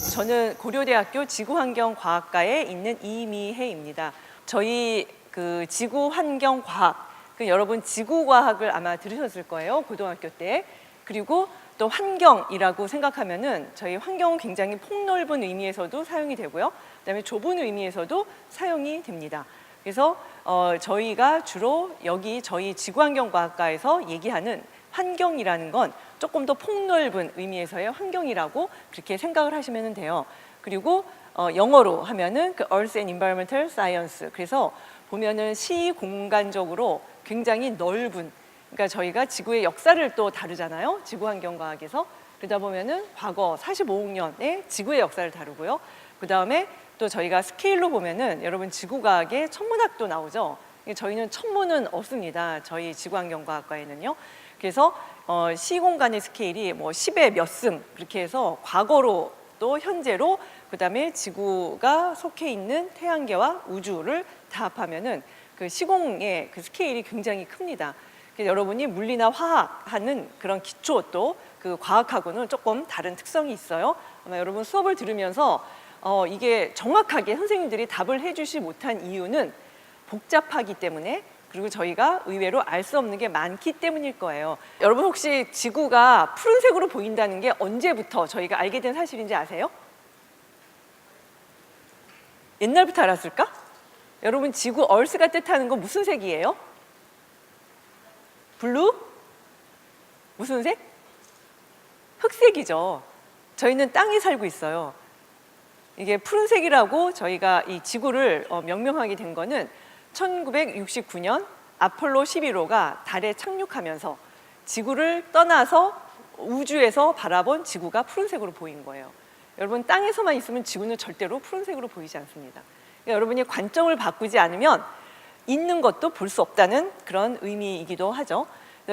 저는 고려대학교 지구환경과학과에 있는 이미혜입니다. 저희 그 지구환경과학, 여러분 지구과학을 아마 들으셨을 거예요, 고등학교 때. 그리고 또 환경이라고 생각하면은 저희 환경은 굉장히 폭넓은 의미에서도 사용이 되고요. 그다음에 좁은 의미에서도 사용이 됩니다. 그래서 저희가 주로 여기 저희 지구환경과학과에서 얘기하는 환경이라는 건 조금 더 폭넓은 의미에서의 환경이라고 그렇게 생각을 하시면 돼요. 그리고 영어로 하면은 그 Earth and Environmental Science. 그래서 보면은 시공간적으로 굉장히 넓은, 그러니까 저희가 지구의 역사를 또 다루잖아요, 지구환경과학에서. 그러다 보면은 과거 45억 년의 지구의 역사를 다루고요. 그 다음에 또 저희가 스케일로 보면은 여러분 지구과학의 천문학도 나오죠. 저희는 천문은 없습니다, 저희 지구환경과학과에는요. 그래서 시공간의 스케일이 뭐 10의 몇 승 그렇게 해서 과거로 또 현재로, 그 다음에 지구가 속해 있는 태양계와 우주를 다 합하면은 그 시공의 그 스케일이 굉장히 큽니다. 그래서 여러분이 물리나 화학하는 그런 기초, 또 그 과학하고는 조금 다른 특성이 있어요. 아마 여러분 수업을 들으면서 이게 정확하게 선생님들이 답을 해주지 못한 이유는 복잡하기 때문에, 그리고 저희가 의외로 알 수 없는 게 많기 때문일 거예요. 여러분 혹시 지구가 푸른색으로 보인다는 게 언제부터 저희가 알게 된 사실인지 아세요? 옛날부터 알았을까? 여러분 지구 얼스가 뜻하는 건 무슨 색이에요? 블루? 무슨 색? 흑색이죠. 저희는 땅에 살고 있어요. 이게 푸른색이라고 저희가 이 지구를 명명하게 된 거는 1969년 아폴로 11호가 달에 착륙하면서 지구를 떠나서 우주에서 바라본 지구가 푸른색으로 보인 거예요. 여러분 땅에서만 있으면 지구는 절대로 푸른색으로 보이지 않습니다. 그러니까 여러분이 관점을 바꾸지 않으면 있는 것도 볼 수 없다는 그런 의미이기도 하죠.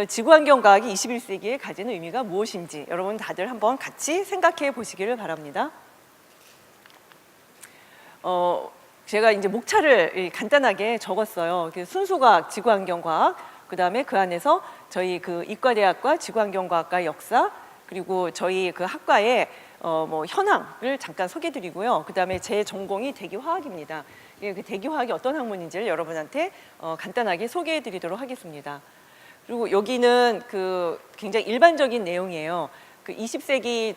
지구환경과학이 21세기에 가지는 의미가 무엇인지 여러분 다들 한번 같이 생각해 보시기를 바랍니다. 제가 이제 목차를 간단하게 적었어요. 순수과학, 지구환경과학, 그 다음에 그 안에서 저희 그 이과대학과 지구환경과학과 역사, 그리고 저희 그 학과의 뭐 현황을 잠깐 소개드리고요. 그 다음에 제 전공이 대기화학입니다. 그 대기화학이 어떤 학문인지를 여러분한테 간단하게 소개해드리도록 하겠습니다. 그리고 여기는 그 굉장히 일반적인 내용이에요. 그 20세기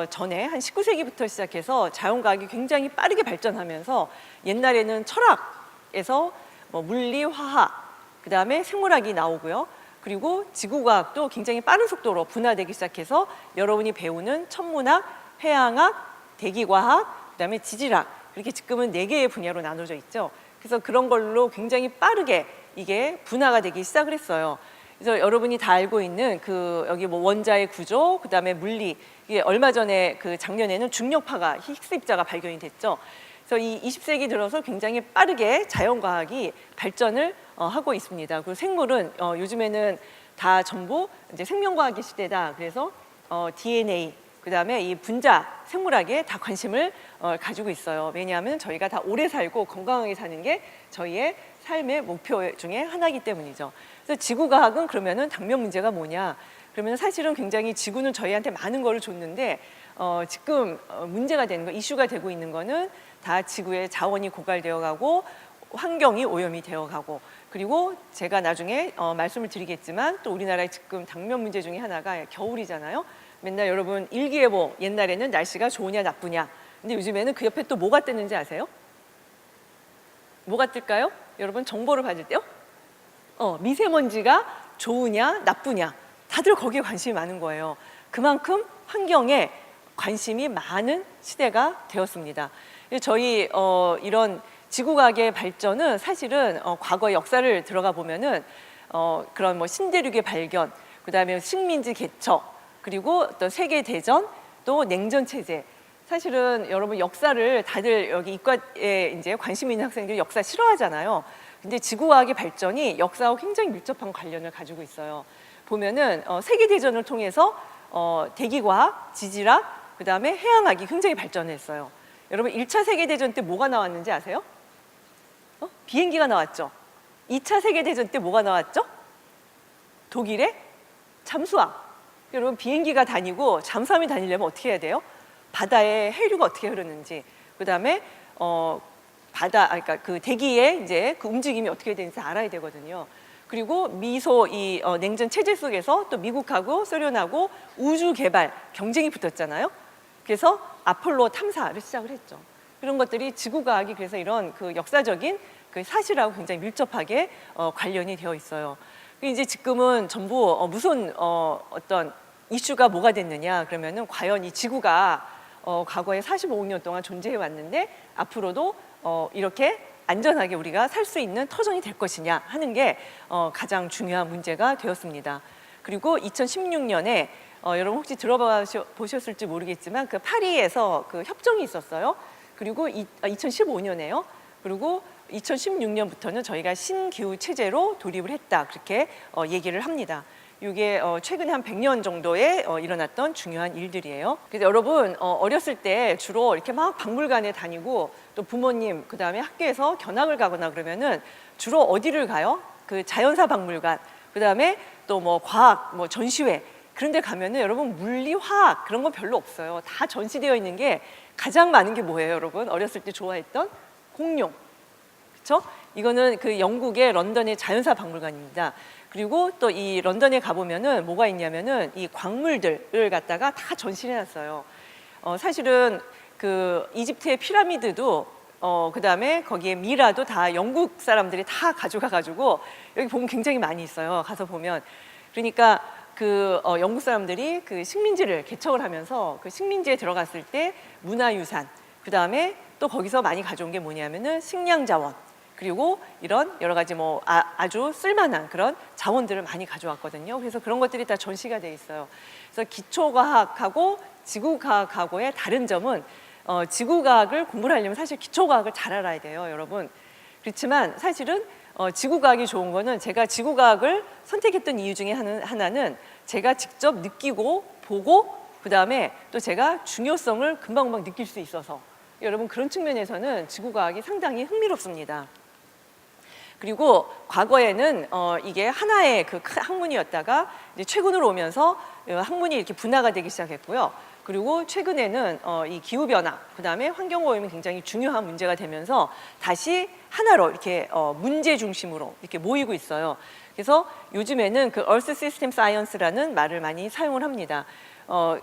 전에 한 19세기부터 시작해서 자연과학이 굉장히 빠르게 발전하면서 옛날에는 철학에서 뭐 물리, 화학, 그 다음에 생물학이 나오고요. 그리고 지구과학도 굉장히 빠른 속도로 분화되기 시작해서 여러분이 배우는 천문학, 해양학, 대기과학, 그 다음에 지질학, 이렇게 지금은 4개의 분야로 나눠져 있죠. 그래서 그런 걸로 굉장히 빠르게 이게 분화가 되기 시작을 했어요. 그래서 여러분이 다 알고 있는 그 여기 뭐 원자의 구조, 그 다음에 물리, 이게 얼마 전에 그 작년에는 중력파가 히그스 입자가 발견이 됐죠. 그래서 이 20세기 들어서 굉장히 빠르게 자연과학이 발전을 하고 있습니다. 그리고 생물은 요즘에는 다 전부 이제 생명과학의 시대다. 그래서 DNA, 그 다음에 이 분자 생물학에 다 관심을 가지고 있어요. 왜냐하면 저희가 다 오래 살고 건강하게 사는 게 저희의 삶의 목표 중에 하나이기 때문이죠. 그래서 지구과학은 그러면은 당면 문제가 뭐냐? 그러면 사실은 굉장히 지구는 저희한테 많은 거를 줬는데 지금 문제가 되는 거, 이슈가 되고 있는 거는 다 지구의 자원이 고갈되어 가고 환경이 오염이 되어 가고, 그리고 제가 나중에 말씀을 드리겠지만 또 우리나라의 지금 당면 문제 중에 하나가 겨울이잖아요. 맨날 여러분 일기예보, 옛날에는 날씨가 좋으냐 나쁘냐, 근데 요즘에는 그 옆에 또 뭐가 뜨는지 아세요? 뭐가 뜰까요? 여러분 정보를 받을 때요? 미세먼지가 좋으냐 나쁘냐, 다들 거기에 관심이 많은 거예요. 그만큼 환경에 관심이 많은 시대가 되었습니다. 저희 이런 지구과학의 발전은 사실은 과거의 역사를 들어가 보면은 그런 뭐 신대륙의 발견, 그 다음에 식민지 개척, 그리고 어떤 세계 대전, 또 냉전 체제. 사실은 여러분 역사를 다들 여기 이과에 이제 관심 있는 학생들이 역사 싫어하잖아요. 근데 지구과학의 발전이 역사와 굉장히 밀접한 관련을 가지고 있어요. 보면은 세계 대전을 통해서 대기과학, 지질학, 그 다음에 해양학이 굉장히 발전했어요. 여러분 1차 세계대전 때 뭐가 나왔는지 아세요? 비행기가 나왔죠. 2차 세계대전 때 뭐가 나왔죠? 독일의 잠수함. 여러분 비행기가 다니고 잠수함이 다니려면 어떻게 해야 돼요? 바다의 해류가 어떻게 흐르는지, 그다음에 그러니까 그 대기의 이제 그 움직임이 어떻게 되는지 알아야 되거든요. 그리고 미소 냉전 체제 속에서 또 미국하고 소련하고 우주 개발 경쟁이 붙었잖아요. 그래서 아폴로 탐사를 시작을 했죠. 이런 것들이 지구과학이 그래서 이런 그 역사적인 그 사실하고 굉장히 밀접하게 관련이 되어 있어요. 이제 지금은 전부 무슨 어떤 이슈가 뭐가 됐느냐 그러면은 과연 이 지구가 과거에 45억 년 동안 존재해 왔는데 앞으로도 이렇게 안전하게 우리가 살 수 있는 터전이 될 것이냐 하는 게 가장 중요한 문제가 되었습니다. 그리고 2016년에 여러분 혹시 들어보셨을지 모르겠지만 그 파리에서 그 협정이 있었어요. 그리고 2015년에요. 그리고 2016년부터는 저희가 신기후 체제로 돌입을 했다 그렇게 얘기를 합니다. 이게 최근에 한 100년 정도에 일어났던 중요한 일들이에요. 그래서 여러분 어렸을 때 주로 이렇게 막 박물관에 다니고 또 부모님 그다음에 학교에서 견학을 가거나 그러면은 주로 어디를 가요? 그 자연사 박물관, 그다음에 또 뭐 과학, 뭐 전시회 그런 데 가면은 여러분 물리, 화학 그런 건 별로 없어요. 다 전시되어 있는 게 가장 많은 게 뭐예요, 여러분? 어렸을 때 좋아했던 공룡. 그렇죠? 이거는 그 영국의 런던의 자연사 박물관입니다. 그리고 또 이 런던에 가보면은 뭐가 있냐면은 이 광물들을 갖다가 다 전시해 놨어요. 사실은 그 이집트의 피라미드도 그다음에 거기에 미라도 다 영국 사람들이 다 가져가 가지고 여기 보면 굉장히 많이 있어요. 가서 보면. 그러니까 그 영국 사람들이 그 식민지를 개척을 하면서 그 식민지에 들어갔을 때 문화유산, 그다음에 또 거기서 많이 가져온 게 뭐냐면은 식량자원, 그리고 이런 여러 가지 뭐 아주 쓸만한 그런 자원들을 많이 가져왔거든요. 그래서 그런 것들이 다 전시가 돼 있어요. 그래서 기초과학하고 지구과학하고의 다른 점은 지구과학을 공부를 하려면 사실 기초과학을 잘 알아야 돼요, 여러분. 그렇지만 사실은 지구과학이 좋은 거는 제가 지구과학을 선택했던 이유 중에 하나는 제가 직접 느끼고 보고 그다음에 또 제가 중요성을 금방금방 느낄 수 있어서 여러분 그런 측면에서는 지구과학이 상당히 흥미롭습니다. 그리고 과거에는 이게 하나의 그 학문이었다가 이제 최근으로 오면서 학문이 이렇게 분화가 되기 시작했고요. 그리고 최근에는 이 기후 변화, 그다음에 환경 오염이 굉장히 중요한 문제가 되면서 다시 하나로 이렇게 문제 중심으로 이렇게 모이고 있어요. 그래서 요즘에는 그 Earth System Science라는 말을 많이 사용을 합니다.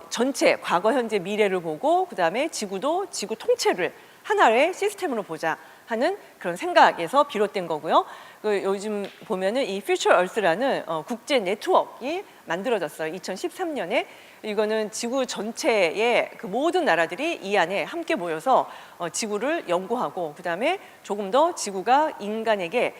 전체 과거, 현재, 미래를 보고 그다음에 지구도 지구 통째를 하나의 시스템으로 보자 하는 그런 생각에서 비롯된 거고요. 요즘 보면은 이 Future Earth라는 국제 네트워크가 만들어졌어요. 2013년에. 이거는 지구 전체의 그 모든 나라들이 이 안에 함께 모여서 지구를 연구하고 그다음에 조금 더 지구가 인간에게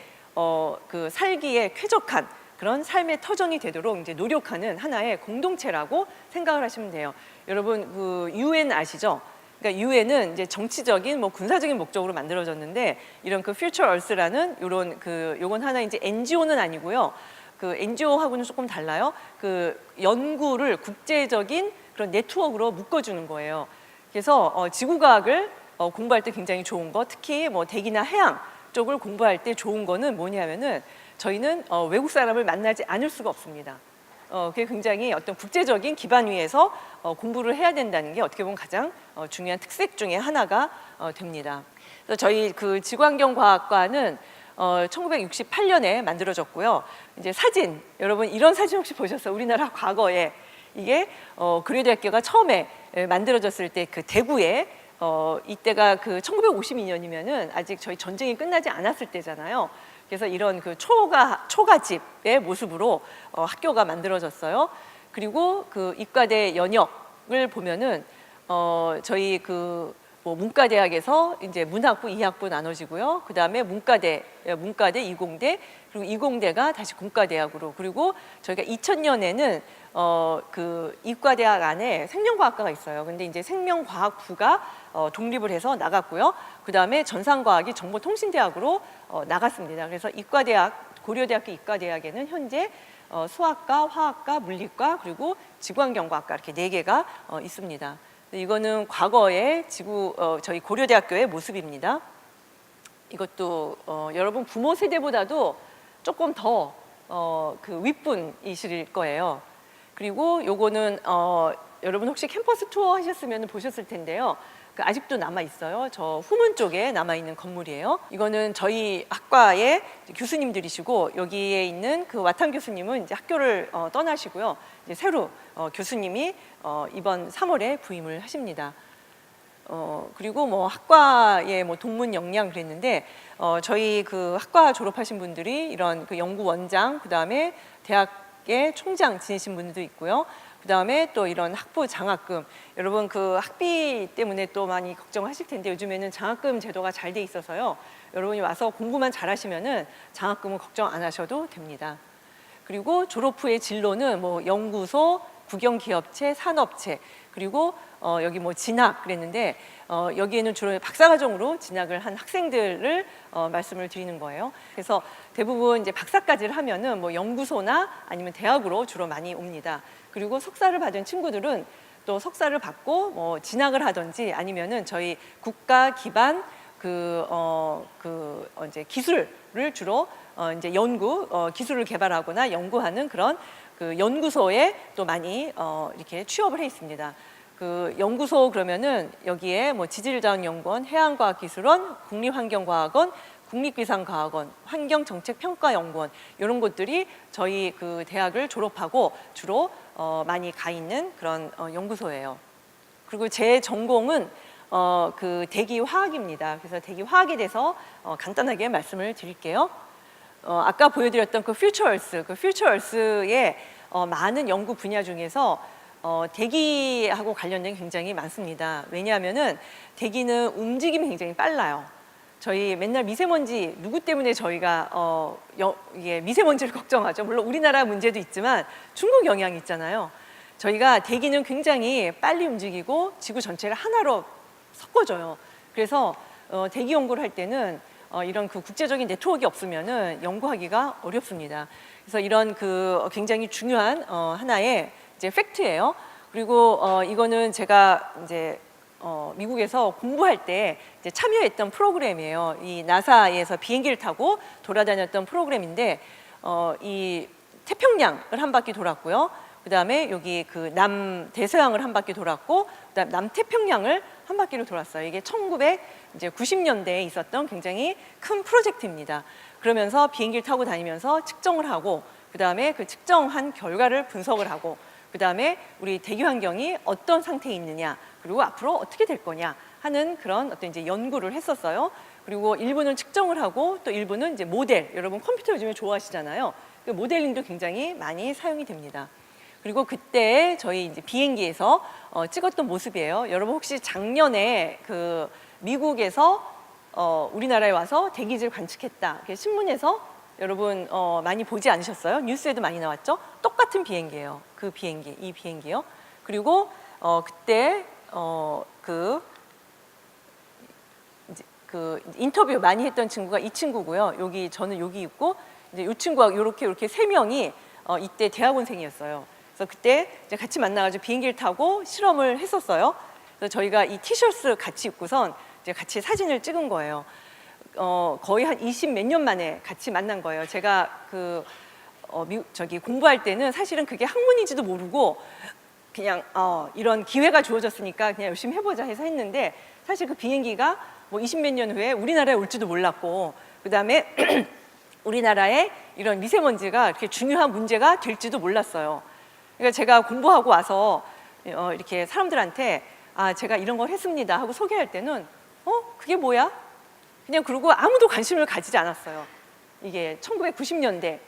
그 살기에 쾌적한 그런 삶의 터전이 되도록 이제 노력하는 하나의 공동체라고 생각을 하시면 돼요. 여러분 그 UN 아시죠? 그러니까 유엔은 이제 정치적인 뭐 군사적인 목적으로 만들어졌는데 이런 그 Future Earth라는 이런 그 요건 하나 이제 NGO는 아니고요. 그 NGO하고는 조금 달라요. 그 연구를 국제적인 그런 네트워크로 묶어주는 거예요. 그래서 지구과학을 공부할 때 굉장히 좋은 거, 특히 뭐 대기나 해양 쪽을 공부할 때 좋은 거는 뭐냐면은 저희는 외국 사람을 만나지 않을 수가 없습니다. 그게 굉장히 어떤 국제적인 기반 위에서 공부를 해야 된다는 게 어떻게 보면 가장 중요한 특색 중에 하나가 됩니다. 그래서 저희 그 지구환경과학과는 1968년에 만들어졌고요. 이제 사진, 여러분 이런 사진 혹시 보셨어요? 우리나라 과거에 이게 고려대학교가 처음에 만들어졌을 때 그 대구에 이때가 그 1952년이면은 아직 저희 전쟁이 끝나지 않았을 때잖아요. 그래서 이런 그 초가집의 모습으로 학교가 만들어졌어요. 그리고 그 이과대 연역을 보면은 저희 그 뭐 문과대학에서 이제 문학부, 이학부 나눠지고요. 그 다음에 문과대, 이공대, 그리고 이공대가 다시 공과대학으로, 그리고 저희가 2000년에는 그 이과대학 안에 생명과학과가 있어요. 근데 이제 생명과학부가 독립을 해서 나갔고요. 그 다음에 전산과학이 정보통신대학으로 나갔습니다. 그래서 이과대학, 고려대학교 이과대학에는 현재 수학과, 화학과, 물리과, 그리고 지구환경과학과 이렇게 4개가 있습니다. 이거는 과거의 저희 고려대학교의 모습입니다. 이것도 여러분 부모 세대보다도 조금 더 그 윗분이실 거예요. 그리고 요거는 여러분 혹시 캠퍼스 투어 하셨으면 보셨을 텐데요. 그 아직도 남아 있어요. 저 후문 쪽에 남아 있는 건물이에요. 이거는 저희 학과의 교수님들이시고 여기에 있는 그 와탄 교수님은 이제 학교를 떠나시고요. 이제 새로 교수님이 이번 3월에 부임을 하십니다. 그리고 뭐 학과의 뭐 동문 역량 그랬는데 저희 그 학과 졸업하신 분들이 이런 그 연구원장, 그 다음에 대학의 총장 지내신 분들도 있고요. 그 다음에 또 이런 학부 장학금, 여러분 그 학비 때문에 또 많이 걱정하실 텐데 요즘에는 장학금 제도가 잘 돼 있어서요. 여러분이 와서 공부만 잘하시면은 장학금은 걱정 안 하셔도 됩니다. 그리고 졸업 후의 진로는 뭐 연구소, 국영기업체, 산업체, 그리고 여기 뭐 진학 그랬는데 여기에는 주로 박사과정으로 진학을 한 학생들을 말씀을 드리는 거예요. 그래서 대부분 이제 박사까지를 하면은 뭐 연구소나 아니면 대학으로 주로 많이 옵니다. 그리고 석사를 받은 친구들은 또 석사를 받고 뭐 진학을 하든지 아니면은 저희 국가 기반 이제 기술을 주로 이제 기술을 개발하거나 연구하는 그런 그 연구소에 또 많이 이렇게 취업을 해 있습니다. 그 연구소 그러면은 여기에 뭐 지질자원연구원, 해양과학기술원, 국립환경과학원, 국립기상과학원, 환경정책평가연구원 이런 곳들이 저희 그 대학을 졸업하고 주로 많이 가 있는 그런 연구소예요. 그리고 제 전공은 그 대기화학입니다. 그래서 대기화학에 대해서 간단하게 말씀을 드릴게요. 아까 보여드렸던 그 퓨처얼스의 많은 연구 분야 중에서 대기하고 관련된 굉장히 많습니다. 왜냐하면은 대기는 움직임이 굉장히 빨라요. 저희 맨날 미세먼지 누구 때문에 저희가 이게 미세먼지를 걱정하죠. 물론 우리나라 문제도 있지만 중국 영향이 있잖아요. 저희가 대기는 굉장히 빨리 움직이고 지구 전체를 하나로 섞어줘요. 그래서 대기 연구를 할 때는 이런 그 국제적인 네트워크가 없으면은 연구하기가 어렵습니다. 그래서 이런 그 굉장히 중요한 하나의 이제 팩트예요. 그리고 이거는 제가 이제 미국에서 공부할 때 이제 참여했던 프로그램이에요. 이 나사에서 비행기를 타고 돌아다녔던 프로그램인데 이 태평양을 한 바퀴 돌았고요. 그다음에 여기 그 남대서양을 한 바퀴 돌았고, 그다음 남태평양을 한 바퀴를 돌았어요. 이게 1990년대에 있었던 굉장히 큰 프로젝트입니다. 그러면서 비행기를 타고 다니면서 측정을 하고, 그다음에 그 측정한 결과를 분석을 하고, 그다음에 우리 대기 환경이 어떤 상태에 있느냐, 그리고 앞으로 어떻게 될 거냐 하는 그런 어떤 이제 연구를 했었어요. 그리고 일부는 측정을 하고 또 일부는 이제 모델, 여러분 컴퓨터 요즘에 좋아하시잖아요. 그 모델링도 굉장히 많이 사용이 됩니다. 그리고 그때 저희 이제 비행기에서 찍었던 모습이에요. 여러분 혹시 작년에 그 미국에서 우리나라에 와서 대기질 관측했다, 신문에서 여러분 많이 보지 않으셨어요? 뉴스에도 많이 나왔죠? 똑같은 비행기예요. 그 비행기, 이 비행기요. 그리고 그때 그 인터뷰 많이 했던 친구가 이 친구고요. 저는 여기 있고, 이제 이 친구가 이렇게 세 명이 이때 대학원생이었어요. 그래서 그때 이제 같이 만나가지고 비행기를 타고 실험을 했었어요. 그래서 저희가 이 티셔츠 같이 입고선 이제 같이 사진을 찍은 거예요. 거의 한 20 몇 년 만에 같이 만난 거예요. 제가 저기 공부할 때는 사실은 그게 학문인지도 모르고 그냥 이런 기회가 주어졌으니까 그냥 열심히 해보자 해서 했는데, 사실 그 비행기가 뭐 20 몇 년 후에 우리나라에 올지도 몰랐고, 그 다음에 우리나라에 이런 미세먼지가 이렇게 중요한 문제가 될지도 몰랐어요. 그러니까 제가 공부하고 와서 이렇게 사람들한테 제가 이런 걸 했습니다 하고 소개할 때는 그게 뭐야? 그냥 그러고 아무도 관심을 가지지 않았어요. 이게 1990년대에.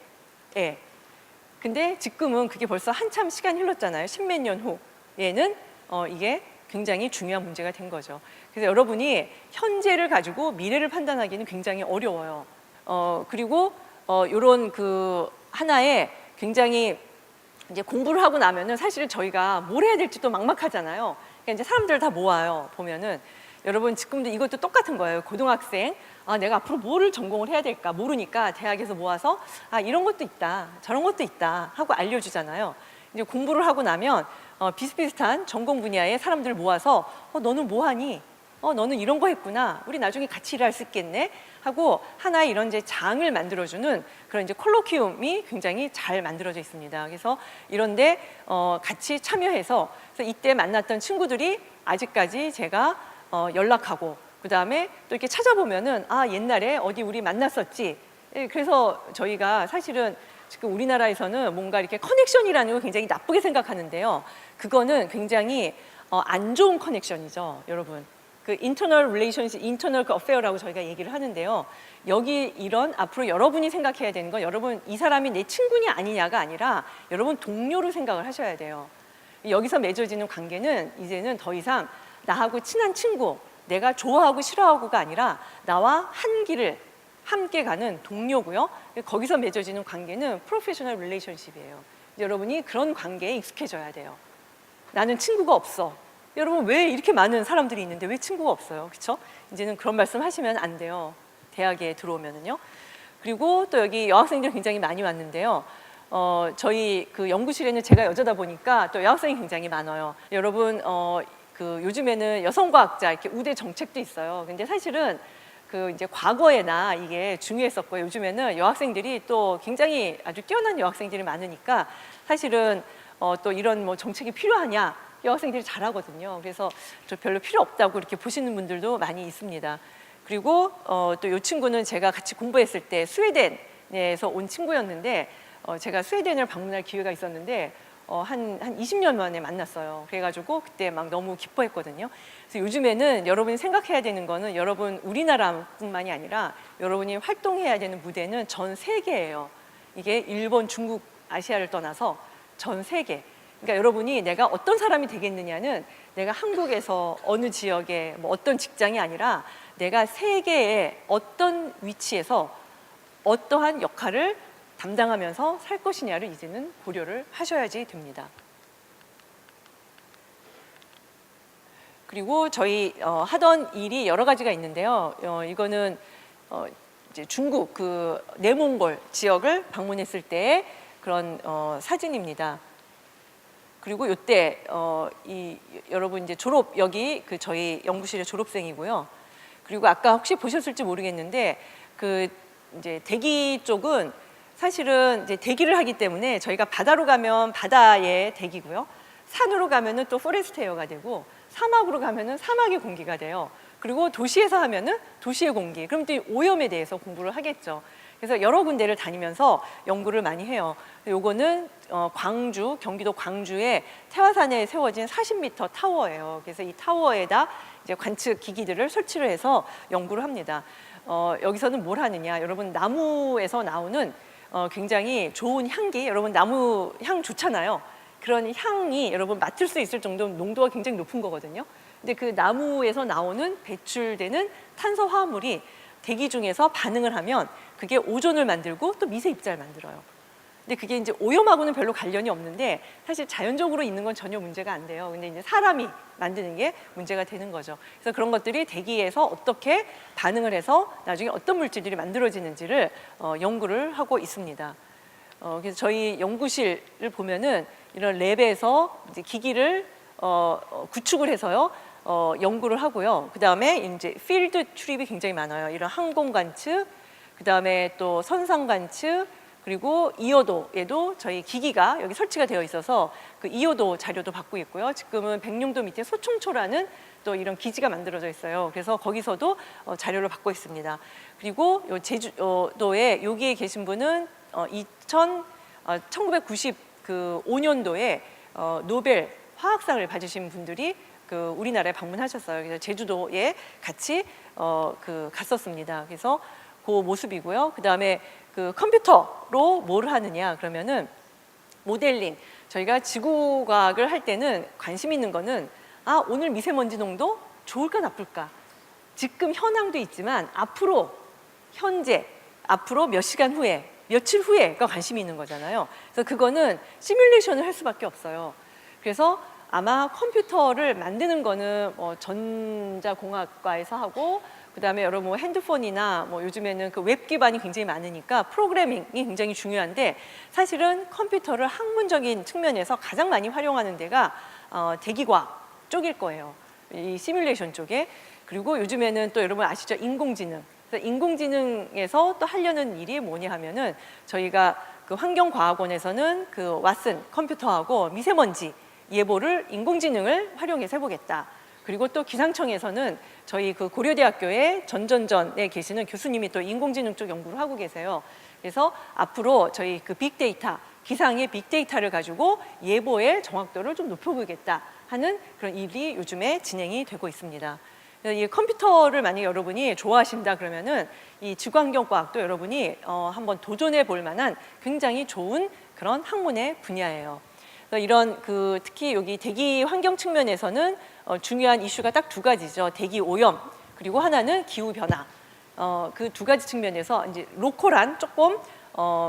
근데 지금은 그게 벌써 한참 시간이 흘렀잖아요. 십몇 년 후에는 이게 굉장히 중요한 문제가 된 거죠. 그래서 여러분이 현재를 가지고 미래를 판단하기는 굉장히 어려워요. 그리고 이런 그 하나의 굉장히 이제 공부를 하고 나면은 사실 저희가 뭘 해야 될지도 막막하잖아요. 그러니까 이제 사람들 다 모아요. 보면은 여러분 지금도 이것도 똑같은 거예요. 고등학생, 내가 앞으로 뭐를 전공을 해야 될까 모르니까 대학에서 모아서 이런 것도 있다, 저런 것도 있다 하고 알려주잖아요. 이제 공부를 하고 나면 비슷비슷한 전공 분야의 사람들을 모아서 너는 뭐 하니? 너는 이런 거 했구나. 우리 나중에 같이 일할 수 있겠네. 하고 하나의 이런 이제 장을 만들어주는 그런 이제 콜로키움이 굉장히 잘 만들어져 있습니다. 그래서 이런데 같이 참여해서 그래서 이때 만났던 친구들이 아직까지 제가 연락하고 그 다음에 또 이렇게 찾아보면은 옛날에 어디 우리 만났었지. 예, 그래서 저희가 사실은 지금 우리나라에서는 뭔가 이렇게 커넥션이라는 걸 굉장히 나쁘게 생각하는데요. 그거는 굉장히 안 좋은 커넥션이죠, 여러분. 그 인터널 릴레이션십, 인터널 어페어라고 저희가 얘기를 하는데요. 여기 이런 앞으로 여러분이 생각해야 되는 건 여러분 이 사람이 내 친구냐 아니냐가 아니라 여러분 동료로 생각을 하셔야 돼요. 여기서 맺어지는 관계는 이제는 더 이상 나하고 친한 친구, 내가 좋아하고 싫어하고가 아니라 나와 한 길을 함께 가는 동료고요. 거기서 맺어지는 관계는 프로페셔널 릴레이션십이에요. 여러분이 그런 관계에 익숙해져야 돼요. 나는 친구가 없어. 여러분 왜 이렇게 많은 사람들이 있는데 왜 친구가 없어요? 그렇죠? 이제는 그런 말씀 하시면 안 돼요. 대학에 들어오면은요. 그리고 또 여기 여학생들 굉장히 많이 왔는데요. 저희 그 연구실에는 제가 여자다 보니까 또 여학생이 굉장히 많아요. 여러분 그 요즘에는 여성과학자 이렇게 우대 정책도 있어요. 근데 사실은 그 이제 과거에나 이게 중요했었고요. 요즘에는 여학생들이 또 굉장히 아주 뛰어난 여학생들이 많으니까 사실은 또 이런 뭐 정책이 필요하냐? 여학생들이 잘하거든요. 그래서 저 별로 필요 없다고 이렇게 보시는 분들도 많이 있습니다. 그리고 또 이 친구는 제가 같이 공부했을 때 스웨덴에서 온 친구였는데 제가 스웨덴을 방문할 기회가 있었는데 한 20년 만에 만났어요. 그래가지고 그때 막 너무 기뻐했거든요. 그래서 요즘에는 여러분이 생각해야 되는 거는 여러분 우리나라뿐만이 아니라 여러분이 활동해야 되는 무대는 전 세계예요. 이게 일본, 중국, 아시아를 떠나서 전 세계. 그러니까 여러분이 내가 어떤 사람이 되겠느냐는 내가 한국에서 어느 지역에 뭐 어떤 직장이 아니라 내가 세계의 어떤 위치에서 어떠한 역할을 담당하면서 살 것이냐를 이제는 고려를 하셔야지 됩니다. 그리고 저희 하던 일이 여러 가지가 있는데요. 이거는 이제 중국 그 내몽골 지역을 방문했을 때의 그런 사진입니다. 그리고 이때 여러분 이제 졸업 여기 그 저희 연구실의 졸업생이고요. 그리고 아까 혹시 보셨을지 모르겠는데 그 이제 대기 쪽은 사실은 이제 대기를 하기 때문에 저희가 바다로 가면 바다의 대기고요. 산으로 가면은 또 포레스트 에어가 되고 사막으로 가면은 사막의 공기가 돼요. 그리고 도시에서 하면은 도시의 공기. 그럼 또 오염에 대해서 공부를 하겠죠. 그래서 여러 군데를 다니면서 연구를 많이 해요. 요거는 광주, 경기도 광주의 태화산에 세워진 40m 타워예요. 그래서 이 타워에다 이제 관측 기기들을 설치를 해서 연구를 합니다. 여기서는 뭘 하느냐? 여러분 나무에서 나오는 굉장히 좋은 향기, 여러분 나무 향 좋잖아요. 그런 향이 여러분 맡을 수 있을 정도 농도가 굉장히 높은 거거든요. 근데 그 나무에서 나오는 배출되는 탄소 화합물이 대기 중에서 반응을 하면 그게 오존을 만들고 또 미세 입자를 만들어요. 근데 그게 이제 오염하고는 별로 관련이 없는데 사실 자연적으로 있는 건 전혀 문제가 안 돼요. 근데 이제 사람이 만드는 게 문제가 되는 거죠. 그래서 그런 것들이 대기에서 어떻게 반응을 해서 나중에 어떤 물질들이 만들어지는지를 연구를 하고 있습니다. 그래서 저희 연구실을 보면은 이런 랩에서 이제 기기를 구축을 해서요. 연구를 하고요. 그 다음에 이제 필드 출입이 굉장히 많아요. 이런 항공 관측, 그 다음에 또 선상 관측, 그리고 이효도에도 저희 기기가 여기 설치가 되어 있어서 그 이효도 자료도 받고 있고요. 지금은 백령도 밑에 소총초라는 또 이런 기지가 만들어져 있어요. 그래서 거기서도 자료를 받고 있습니다. 그리고 요 제주도에 여기에 계신 분은 1995년도에 노벨 화학상을 받으신 분들이 그 우리나라에 방문하셨어요. 그래서 제주도에 같이 갔었습니다. 그래서 그 모습이고요. 그 다음에 그 컴퓨터로 뭘 하느냐 그러면은 모델링. 저희가 지구과학을 할 때는 관심 있는 거는 오늘 미세먼지 농도 좋을까 나쁠까. 지금 현황도 있지만 앞으로 현재 앞으로 몇 시간 후에 며칠 후에가 관심이 있는 거잖아요. 그래서 그거는 시뮬레이션을 할 수밖에 없어요. 그래서 아마 컴퓨터를 만드는 거는 전자공학과에서 하고 그다음에 여러분 뭐 핸드폰이나 뭐 요즘에는 그 웹 기반이 굉장히 많으니까 프로그래밍이 굉장히 중요한데 사실은 컴퓨터를 학문적인 측면에서 가장 많이 활용하는 데가 대기과학 쪽일 거예요. 이 시뮬레이션 쪽에. 그리고 요즘에는 또 여러분 아시죠? 인공지능. 그래서 인공지능에서 또 하려는 일이 뭐냐 하면은 저희가 그 환경과학원에서는 그 왓슨 컴퓨터하고 미세먼지 예보를 인공지능을 활용해서 해보겠다. 그리고 또 기상청에서는 저희 그 고려대학교의 전전전에 계시는 교수님이 또 인공지능 쪽 연구를 하고 계세요. 그래서 앞으로 저희 그 빅데이터, 기상의 빅데이터를 가지고 예보의 정확도를 좀 높여보겠다 하는 그런 일이 요즘에 진행이 되고 있습니다. 이 컴퓨터를 만약에 여러분이 좋아하신다 그러면은 이 지구환경과학도 여러분이 한번 도전해 볼 만한 굉장히 좋은 그런 학문의 분야예요. 이런 그 특히 여기 대기 환경 측면에서는 중요한 이슈가 딱 두 가지죠. 대기 오염 그리고 하나는 기후 변화. 그 두 가지 측면에서 이제 로컬한 조금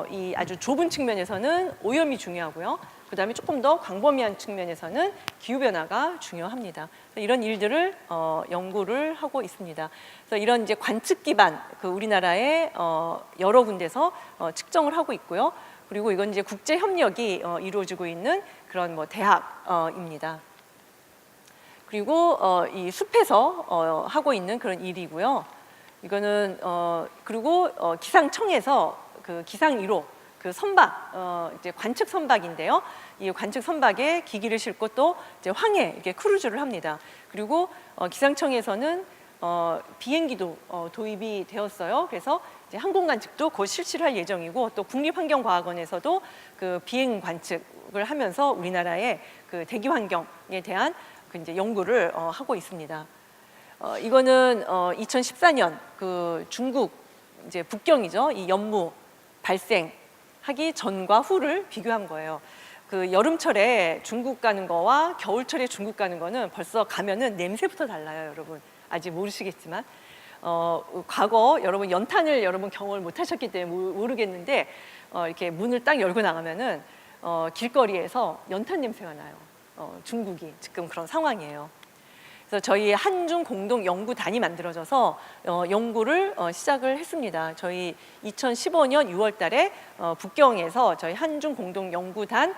이 아주 좁은 측면에서는 오염이 중요하고요. 그다음에 조금 더 광범위한 측면에서는 기후 변화가 중요합니다. 이런 일들을 연구를 하고 있습니다. 그래서 이런 이제 관측 기반 그 우리나라의 여러 군데서 측정을 하고 있고요. 그리고 이건 이제 국제 협력이 이루어지고 있는 그런 뭐 대학입니다. 그리고 이 숲에서 하고 있는 그런 일이고요. 이거는 그리고 기상청에서 그 기상 1호 그 선박 이제 관측 선박인데요. 이 관측 선박에 기기를 싣고 또 이제 황해 이렇게 크루즈를 합니다. 그리고 기상청에서는 비행기도 도입이 되었어요. 그래서 이제 항공 관측도 곧 실시를 할 예정이고 또 국립환경과학원에서도 그 비행 관측을 하면서 우리나라의 그 대기 환경에 대한 그 이제 연구를 하고 있습니다. 이거는 2014년 그 중국 이제 북경이죠. 이 연무 발생하기 전과 후를 비교한 거예요. 그 여름철에 중국 가는 거와 겨울철에 중국 가는 거는 벌써 가면은 냄새부터 달라요, 여러분. 아직 모르시겠지만 과거 여러분 연탄을 여러분 경험을 못 하셨기 때문에 모르겠는데 이렇게 문을 딱 열고 나가면은 길거리에서 연탄 냄새가 나요. 중국이 지금 그런 상황이에요. 그래서 저희 한중 공동 연구단이 만들어져서 연구를 시작을 했습니다. 저희 2015년 6월 달에 북경에서 저희 한중 공동 연구단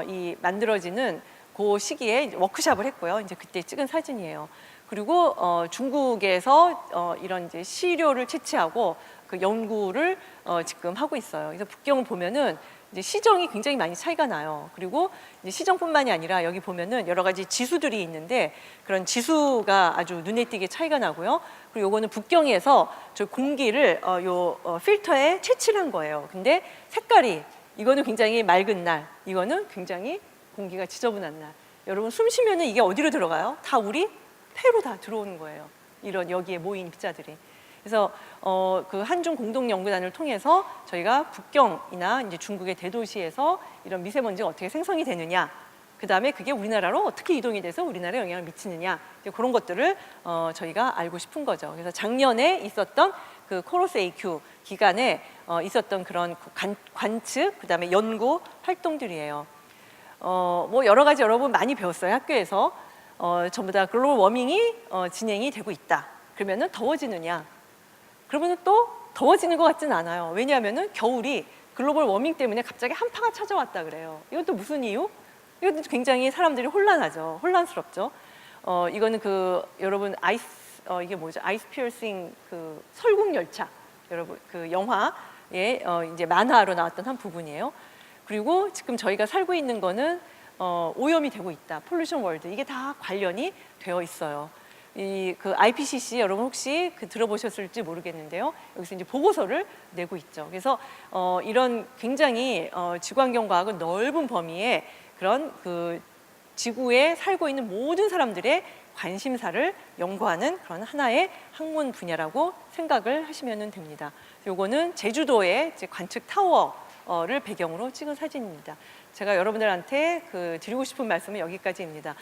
이 만들어지는 그 시기에 워크숍을 했고요. 이제 그때 찍은 사진이에요. 그리고 중국에서 이런 이제 시료를 채취하고 그 연구를 지금 하고 있어요. 그래서 북경을 보면은 이제 시정이 굉장히 많이 차이가 나요. 그리고 이제 시정뿐만이 아니라 여기 보면은 여러 가지 지수들이 있는데 그런 지수가 아주 눈에 띄게 차이가 나고요. 그리고 요거는 북경에서 저 공기를 필터에 채취를 한 거예요. 근데 색깔이 이거는 굉장히 맑은 날, 이거는 굉장히 공기가 지저분한 날. 여러분 숨 쉬면은 이게 어디로 들어가요? 다 우리 폐로 다 들어오는 거예요. 이런 여기에 모인 입자들이. 그래서 그 한중 공동 연구단을 통해서 저희가 북경이나 이제 중국의 대도시에서 이런 미세먼지가 어떻게 생성이 되느냐, 그 다음에 그게 우리나라로 어떻게 이동이 돼서 우리나라에 영향을 미치느냐, 이제 그런 것들을 저희가 알고 싶은 거죠. 그래서 작년에 있었던 그 코로스 AQ 기간에 있었던 그런 관측, 그 다음에 연구 활동들이에요. 뭐 여러 가지 여러분 많이 배웠어요, 학교에서. 전부 다 글로벌 워밍이 진행이 되고 있다. 그러면은 더워지느냐? 그러면은 또 더워지는 것 같지는 않아요. 왜냐하면은 겨울이 글로벌 워밍 때문에 갑자기 한파가 찾아왔다 그래요. 이건 또 무슨 이유? 이것도 굉장히 사람들이 혼란하죠. 혼란스럽죠. 이거는 그 여러분 이게 뭐죠? 아이스 피어싱 그 설국 열차. 여러분 그 영화에 이제 만화로 나왔던 한 부분이에요. 그리고 지금 저희가 살고 있는 거는 오염이 되고 있다. 폴루션 월드. 이게 다 관련이 되어 있어요. 이 그 IPCC 여러분 혹시 그 들어보셨을지 모르겠는데요. 여기서 이제 보고서를 내고 있죠. 그래서 이런 굉장히 지구환경과학은 넓은 범위의 그런 그 지구에 살고 있는 모든 사람들의 관심사를 연구하는 그런 하나의 학문 분야라고 생각을 하시면 됩니다. 요거는 제주도의 이제 관측 타워를 배경으로 찍은 사진입니다. 제가 여러분들한테 그 드리고 싶은 말씀은 여기까지입니다.